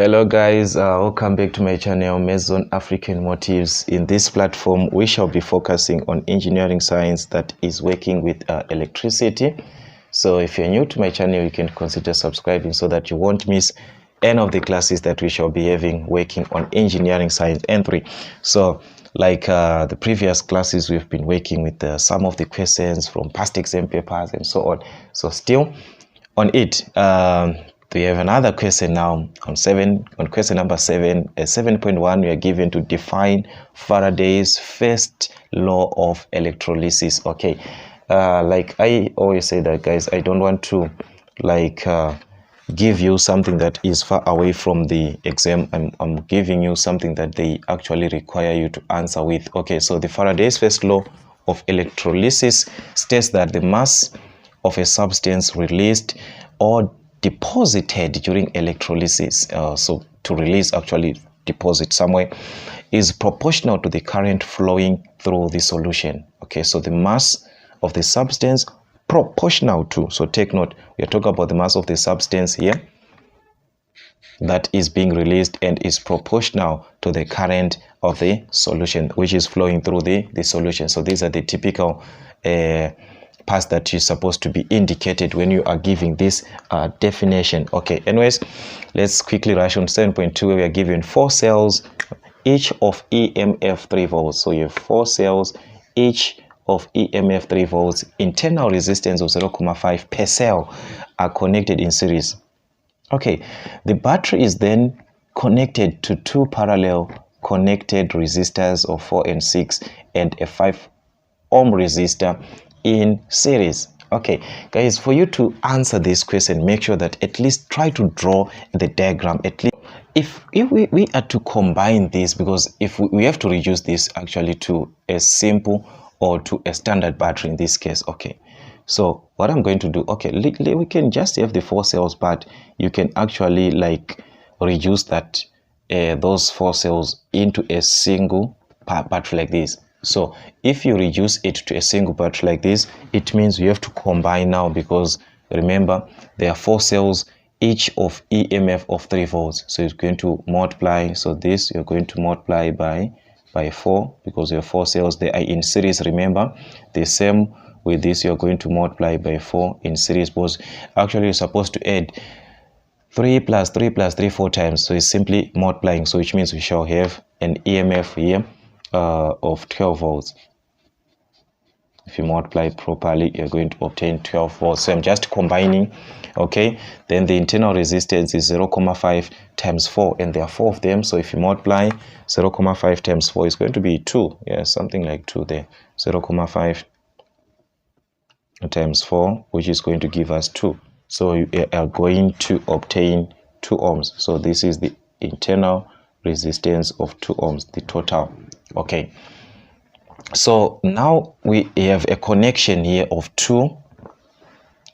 Hello guys, welcome back to my channel Maison African Motives. In this platform we shall be focusing on engineering science that is working with electricity. So if you're new to my channel, you can consider subscribing so that you won't miss any of the classes that we shall be having working on engineering science N3. So like the previous classes, we've been working with some of the questions from past exam papers and so on. So still on it, we have another question now on question number 7. 7.1, we are given to define Faraday's first law of electrolysis. Okay, like I always say that, guys, I don't want to like give you something that is far away from the exam. I'm giving you something that they actually require you to answer with. Okay, so the Faraday's first law of electrolysis states that the mass of a substance released or deposited during electrolysis, so to release, actually deposit somewhere, is proportional to the current flowing through the solution. Okay, so the mass of the substance proportional to, so take note, we are talking about the mass of the substance here that is being released and is proportional to the current of the solution which is flowing through the solution. So these are the typical parts that is supposed to be indicated when you are giving this definition. Okay, anyways, let's quickly rush on 7.2, where we are given 4 cells, each of EMF 3 volts. So you have 4 cells, each of EMF 3 volts, internal resistance of 0.5 per cell are connected in series. Okay, the battery is then connected to 2 parallel connected resistors of 4 and 6 and a 5 ohm resistor in series. Okay, guys, for you to answer this question, make sure that at least try to draw the diagram. At least if we are to combine this, because if we have to reduce this actually to a simple or to a standard battery in this case. Okay, so what I'm going to do, okay, we can just have the 4 cells, but you can actually like reduce that those 4 cells into a single battery like this. So if you reduce it to a single battery like this, it means you have to combine now, because remember there are 4 cells, each of EMF of 3 volts. So it's going to multiply. So this you're going to multiply by 4, because your 4 cells, they are in series. Remember, the same with this, you're going to multiply by 4 in series, because actually you're supposed to add 3 plus 3 plus 3 4 times. So it's simply multiplying. So which means we shall have an EMF here of 12 volts. If you multiply properly, you're going to obtain 12 volts. So I'm just combining. Okay, then the internal resistance is 0.5 times 4, and there are 4 of them. So if you multiply 0.5 times 4, is going to be 2. Yeah, something like 2 there. 0.5 times 4, which is going to give us 2. So you are going to obtain 2 ohms. So this is the internal resistance of 2 ohms, the total. Okay, so now we have a connection here of 2.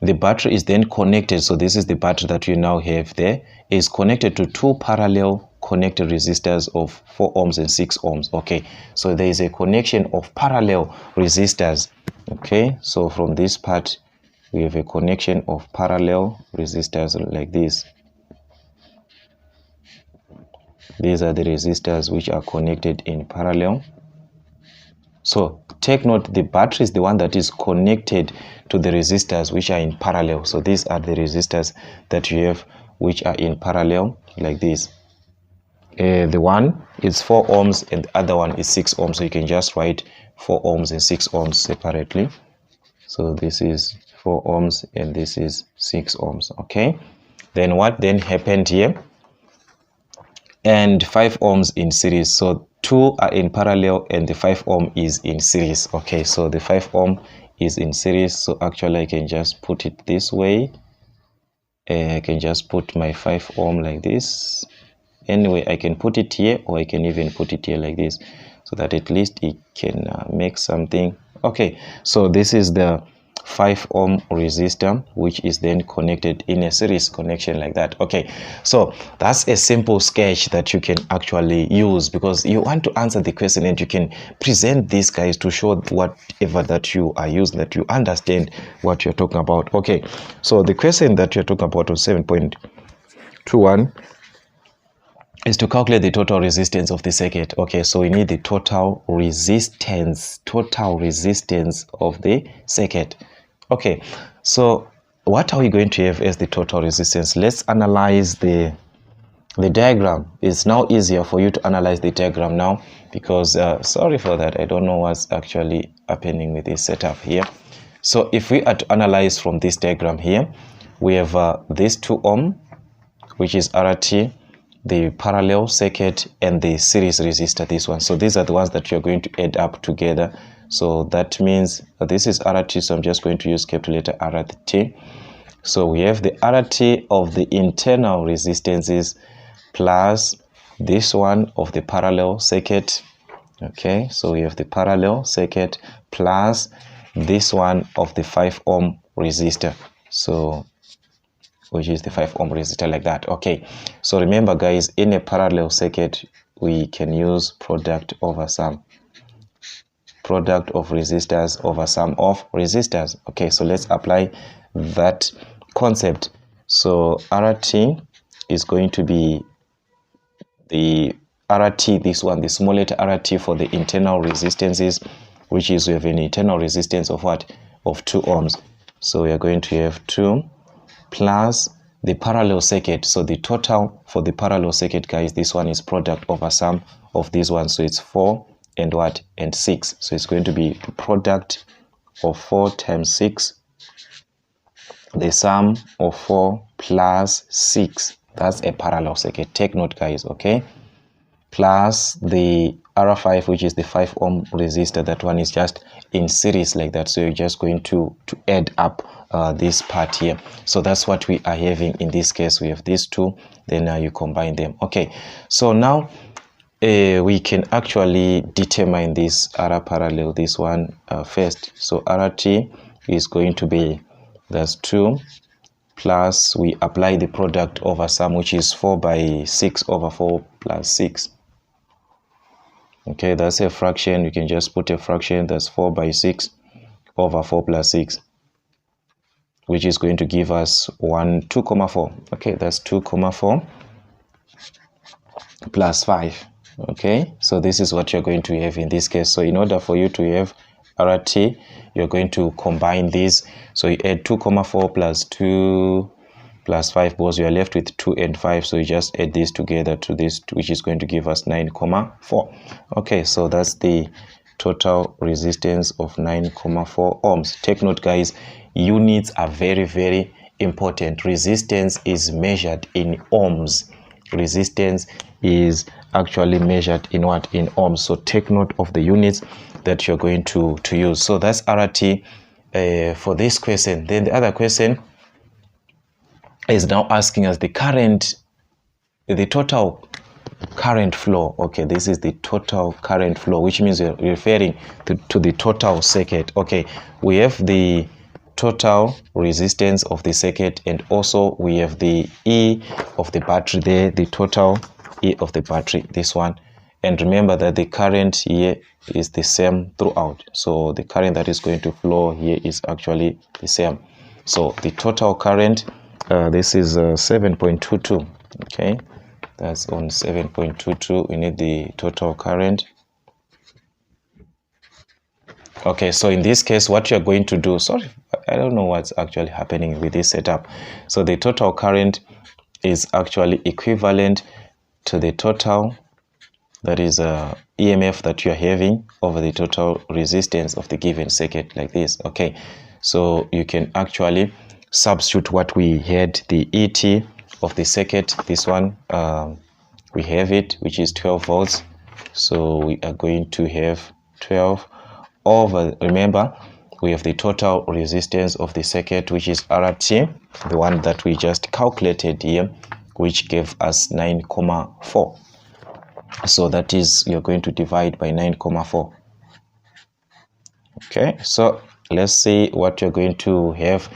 The battery is then connected. So this is the battery that you now have there, is connected to 2 parallel connected resistors of 4 ohms and 6 ohms. Okay, so there is a connection of parallel resistors. Okay, so from this part we have a connection of parallel resistors like this. These are the resistors which are connected in parallel. So take note, the battery is the one that is connected to the resistors which are in parallel. So these are the resistors that you have which are in parallel like this. The one is 4 ohms and the other one is 6 ohms. So you can just write 4 ohms and 6 ohms separately. So this is 4 ohms and this is 6 ohms. Okay, then what then happened here? And 5 ohms in series. So 2 are in parallel and the 5 ohm is in series. Okay, so the 5 ohm is in series. So actually I can just put it this way. I can just put my 5 ohm like this. Anyway, I can put it here, or I can even put it here like this, so that at least it can make something. Okay, so this is the 5 ohm resistor which is then connected in a series connection like that. Okay, so that's a simple sketch that you can actually use, because you want to answer the question and you can present these guys to show whatever that you are using, that you understand what you're talking about. Okay, so the question that you're talking about on 7.21 is to calculate the total resistance of the circuit. Okay, so we need the total resistance of the circuit. Okay, so what are we going to have as the total resistance? Let's analyze the diagram. It's now easier for you to analyze the diagram now, because sorry for that, I don't know what's actually happening with this setup here. So if we are to analyze from this diagram here, we have this 2 ohm, which is RT, the parallel circuit, and the series resistor, this one. So these are the ones that you're going to add up together. So that means this is RT, so I'm just going to use capital letter RT. So we have the RT of the internal resistances plus this one of the parallel circuit. Okay, so we have the parallel circuit plus this one of the 5 ohm resistor, so which is the 5 ohm resistor, like that. Okay, so remember guys, in a parallel circuit we can use product over sum, product of resistors over sum of resistors. Okay, so let's apply that concept. So RT is going to be the RT, this one, the small letter RT for the internal resistances, which is, we have an internal resistance of what? Of 2 ohms. So we are going to have 2 plus the parallel circuit. So the total for the parallel circuit, guys, this one is product over sum of this one. So it's 4 and what? And 6. So it's going to be the product of 4 times 6, the sum of 4 plus 6. That's a parallel circuit. Take note, guys, okay? Plus the R5, which is the 5 ohm resistor. That one is just in series like that. So you're just going to add up this part here. So that's what we are having in this case. We have these two, then you combine them. Okay, so now we can actually determine this R parallel, this one first. So RT is going to be, that's 2 plus we apply the product over sum, which is 4 by 6 over 4 plus 6. Okay, that's a fraction. You can just put a fraction. That's 4 by 6 over 4 plus 6, which is going to give us 2,4. Okay, that's 2,4 plus 5. Okay, so this is what you're going to have in this case. So in order for you to have RT, you're going to combine these. So you add 2,4 plus 2 plus 5, because you are left with 2 and 5. So you just add these together to this, which is going to give us 9,4. Okay, so that's the total resistance of 9,4 ohms. Take note, guys, units are very, very important. Resistance is measured in ohms. Resistance is actually measured in what? In ohms. So take note of the units that you're going to use. So that's RT for this question. Then the other question is now asking us the current, the total current flow. Okay, this is the total current flow, which means we're referring to the total circuit. Okay, we have the total resistance of the circuit, and also we have the E of the battery there, the total E of the battery, this one. And remember that the current here is the same throughout. So the current that is going to flow here is actually the same. So the total current, this is 7.22. Okay, that's on 7.22. We need the total current. Okay, so in this case, what you're going to do, sorry, I don't know what's actually happening with this setup. So the total current is actually equivalent to the total, that is EMF that you're having over the total resistance of the given circuit, like this. Okay, so you can actually substitute what we had, the ET of the circuit, this one, we have it, which is 12 volts. So we are going to have 12 over, remember, we have the total resistance of the circuit, which is RT, the one that we just calculated here, which gave us 9,4. So that is, you're going to divide by 9,4. Okay, so let's see what you're going to have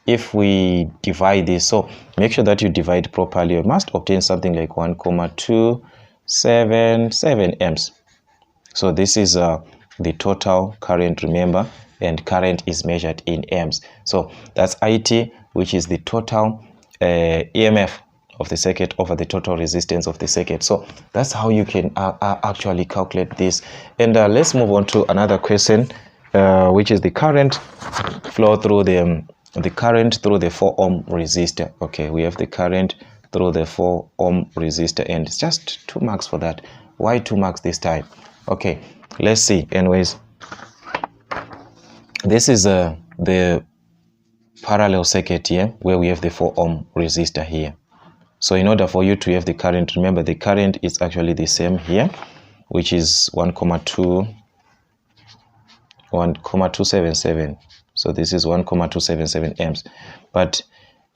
if we divide this. So make sure that you divide properly. You must obtain something like 1,277 amps. So this is the total current, remember, and current is measured in amps. So that's IT, which is the total EMF. of the circuit over the total resistance of the circuit. So that's how you can actually calculate this. And let's move on to another question, which is the current flow through the current through the 4 ohm resistor. Okay, we have the current through the 4 ohm resistor, and it's just 2 marks for that. Why 2 marks this time? Okay, let's see. Anyways, this is the parallel circuit here, where we have the 4 ohm resistor here. So in order for you to have the current, remember the current is actually the same here, which is 1,277. So this is 1,277 amps, but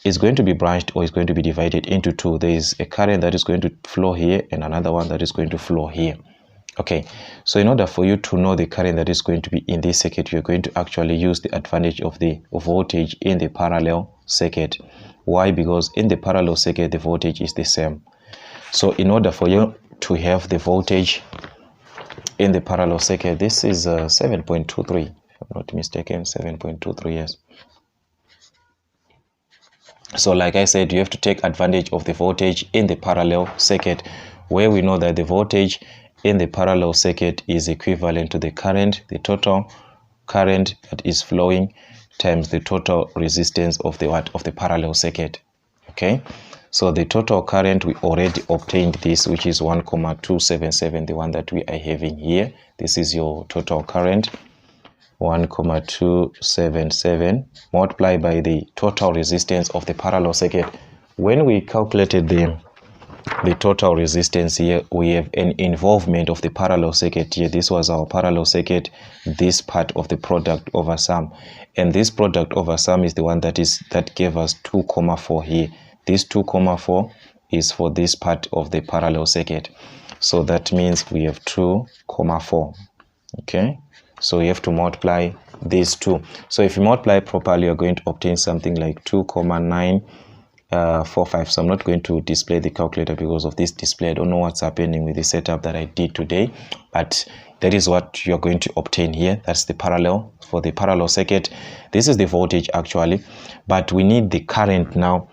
it's going to be branched, or it's going to be divided into 2. There is a current that is going to flow here and another one that is going to flow here. Okay, so in order for you to know the current that is going to be in this circuit, you're going to actually use the advantage of the voltage in the parallel circuit. Why? Because in the parallel circuit, the voltage is the same. So in order for you to have the voltage in the parallel circuit, this is 7.23, if I'm not mistaken, 7.23, yes. So like I said, you have to take advantage of the voltage in the parallel circuit, where we know that the voltage in the parallel circuit is equivalent to the current, the total current that is flowing, times the total resistance of the of the parallel circuit. Okay, so the total current, we already obtained this, which is 1,277, the one that we are having here. This is your total current, 1,277 multiplied by the total resistance of the parallel circuit. When we calculated the total resistance here, we have an involvement of the parallel circuit here. This was our parallel circuit, this part of the product over sum, and this product over sum is the one that gave us 2,4 here. This 2,4 is for this part of the parallel circuit, so that means we have 2,4. okay, so you have to multiply these two. So if you multiply properly, you're going to obtain something like 2,945. So I'm not going to display the calculator because of this display. I don't know what's happening with the setup that I did today, but that is what you're going to obtain here. That's the parallel, for the parallel circuit. This is the voltage actually, but we need the current now.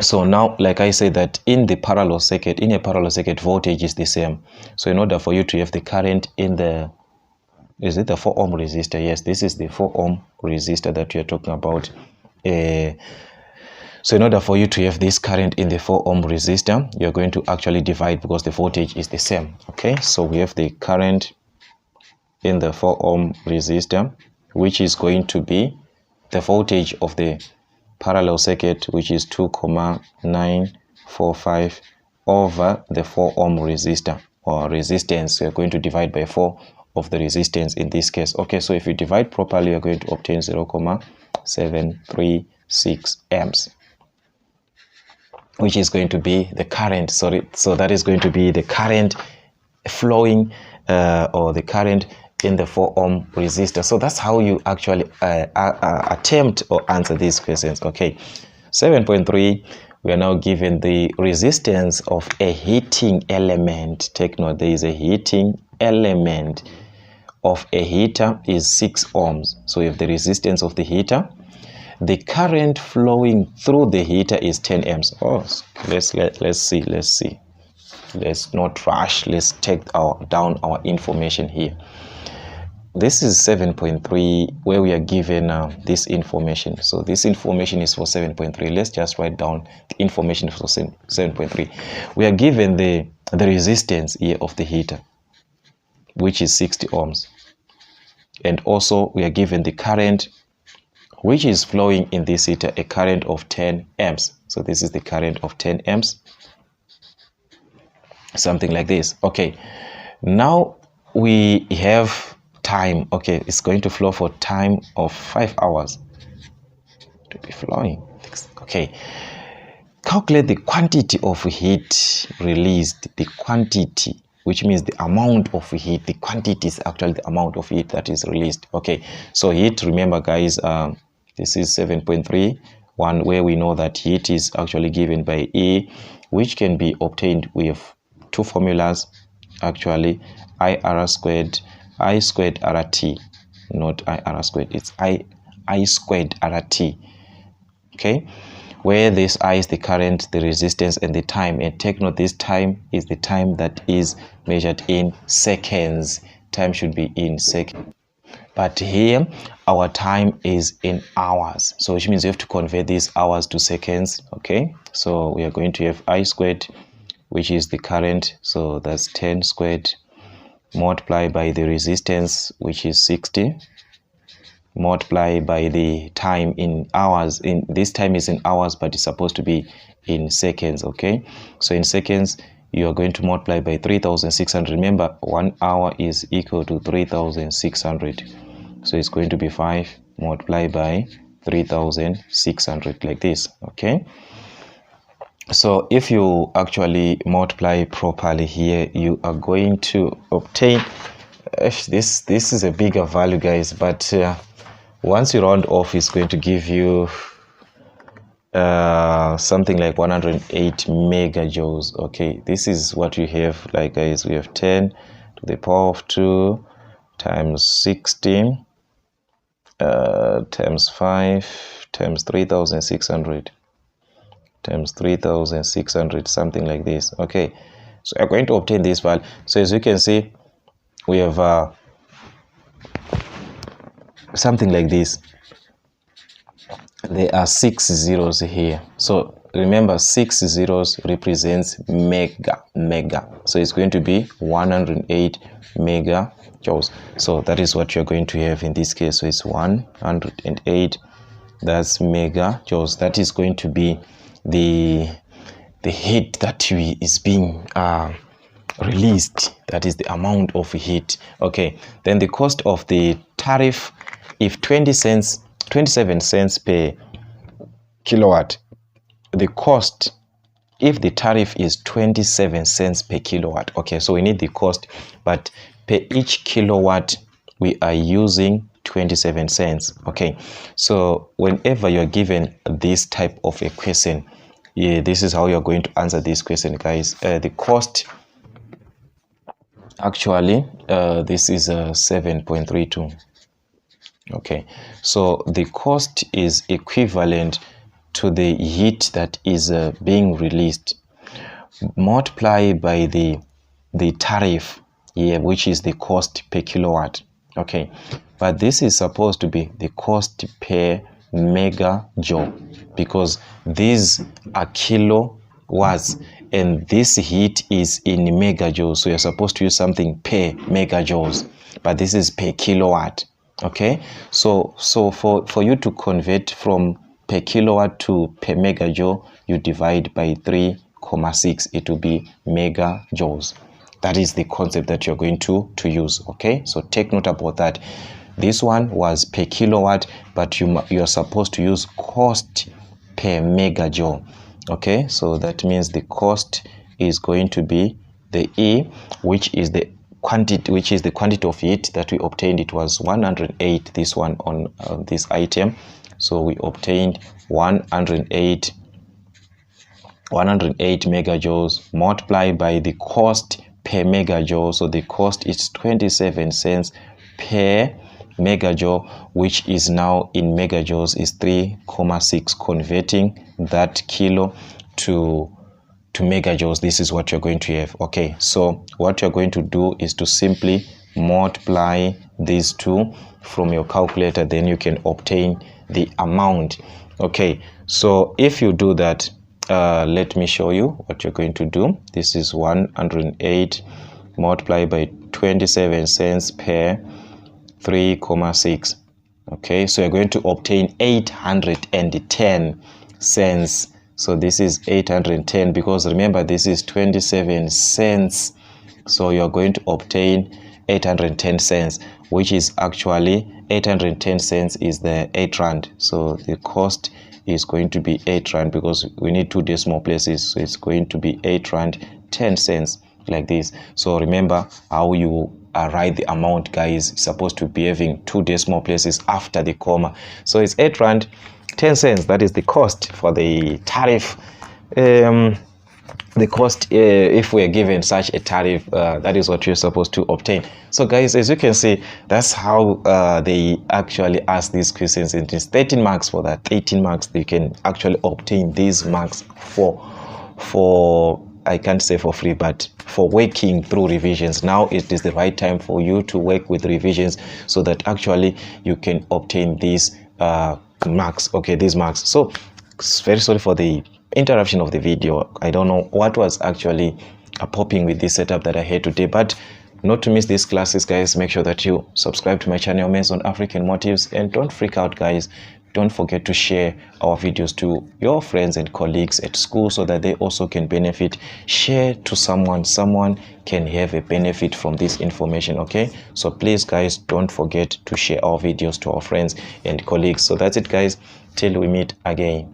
So now, like I said, that in the parallel circuit, voltage is the same. So in order for you to have the current in the, is it the 4 ohm resistor? Yes, this is the 4 ohm resistor that we are talking about. So in order for you to have this current in the 4 ohm resistor, you're going to actually divide, because the voltage is the same. Okay, so we have the current in the 4 ohm resistor, which is going to be the voltage of the parallel circuit, which is 2,945 over the 4 ohm resistor, or resistance. So you're going to divide by 4 of the resistance in this case. Okay, so if you divide properly, you're going to obtain 0,736 amps, which is going to be the current. So that is going to be the current flowing, or the current in the 4 ohm resistor. So that's how you actually attempt or answer these questions. Okay, 7.3, we are now given the resistance of a heating element. Take note, there is a heating element of a heater is 6 ohms. So if the resistance of the heater, the current flowing through the heater is 10 amps. Oh, let's see. Let's not rush. Let's take down our information here. This is 7.3, where we are given this information. So this information is for 7.3. Let's just write down the information for 7.3. We are given the resistance here of the heater, which is 60 ohms. And also we are given the current which is flowing in this heater, a current of 10 amps. So this is the current of 10 amps. Something like this. Okay, now we have time. Okay, it's going to flow for time of 5 hours to be flowing. Okay, calculate the quantity of heat released. The quantity, which means the amount of heat. The quantity is actually the amount of heat that is released. Okay, so heat, remember guys, this is 7.3, one where we know that heat is actually given by E, which can be obtained with two formulas actually, I squared RT, not IR squared, it's I squared RT. Okay, where this I is the current, the resistance, and the time. And take note, this time is the time that is measured in seconds. Time should be in seconds. But here, our time is in hours. So which means you have to convert these hours to seconds. Okay, so we are going to have I squared, which is the current. So that's 10 squared, multiply by the resistance, which is 60, multiply by the time in hours. In this time is in hours, but it's supposed to be in seconds. Okay, so in seconds you are going to multiply by 3600. Remember, 1 hour is equal to 3600, so it's going to be 5 multiplied by 3600, like this. Okay, so if you actually multiply properly here, you are going to obtain this is a bigger value, guys, but once you round off, it's going to give you something like 108 megajoules. Okay, this is what you have. Like, guys, we have 10 to the power of 2 times 16 times 5 times 3600 times 3600, something like this. Okay, so we're going to obtain this value. So as you can see, we have something like this. There are 6 zeros here. So remember, 6 zeros represents mega. So it's going to be 108 megajoules. So that is what you're going to have in this case. So it's 108, that's megajoules. That is going to be the heat that is being released. That is the amount of heat. Okay, then the cost of the tariff, if 27 cents per kilowatt, the cost, if the tariff is 27 cents per kilowatt, okay, so we need the cost, but per each kilowatt we are using 27 cents. Okay, so whenever you're given this type of a question, yeah, this is how you're going to answer this question, guys. The cost, actually, this is 7.32. Okay, so the cost is equivalent to the heat that is being released, multiplied by the tariff, yeah, which is the cost per kilowatt. Okay, but this is supposed to be the cost per megajoule, because these are kilowatts and this heat is in megajoules. So you're supposed to use something per megajoules, but this is per kilowatt. Okay, so for you to convert from per kilowatt to per megajoule, you divide by 3.6, it will be megajoules. That is the concept that you're going to use. Okay, so take note about that. This one was per kilowatt, but you're supposed to use cost per megajoule. Okay, so that means the cost is going to be the E, which is the quantity of heat that we obtained. It was 108, this one on this item. So we obtained 108 megajoules multiplied by the cost per megajoule. So the cost is 27 cents per megajoule, which is now in megajoules is 3.6, converting that kilo to megajoules. This is what you're going to have. Okay, so what you're going to do is to simply multiply these two from your calculator, then you can obtain the amount. Okay, so if you do that, let me show you what you're going to do. This is 108 multiplied by 27 cents per 3.6. Okay, so you're going to obtain 810 cents. So this is 810, because remember this is 27 cents. So you're going to obtain 810 cents, which is actually 810 cents is the 8 rand. So the cost is going to be 8 rand, because we need 2 decimal places. So it's going to be 8 rand 10 cents, like this. So remember how you write the amount, guys. It's supposed to be having 2 decimal places after the comma. So it's 8 rand 10 cents. That is the cost for the tariff. the cost if we are given such a tariff, that is what you're supposed to obtain. So guys, as you can see, that's how they actually ask these questions. It is 13 marks. For that 18 marks you can actually obtain these marks for I can't say for free, but for working through revisions. Now it is the right time for you to work with revisions so that actually you can obtain these marks. Okay, these marks. So very sorry for the interruption of the video. I don't know what was actually popping with this setup that I had today, but not to miss these classes, guys, make sure that you subscribe to my channel, Memo on African Motives, and don't freak out, guys. Don't forget to share our videos to your friends and colleagues at school so that they also can benefit. Share to someone can have a benefit from this information. Okay, so please, guys, don't forget to share our videos to our friends and colleagues. So that's it, guys, till we meet again.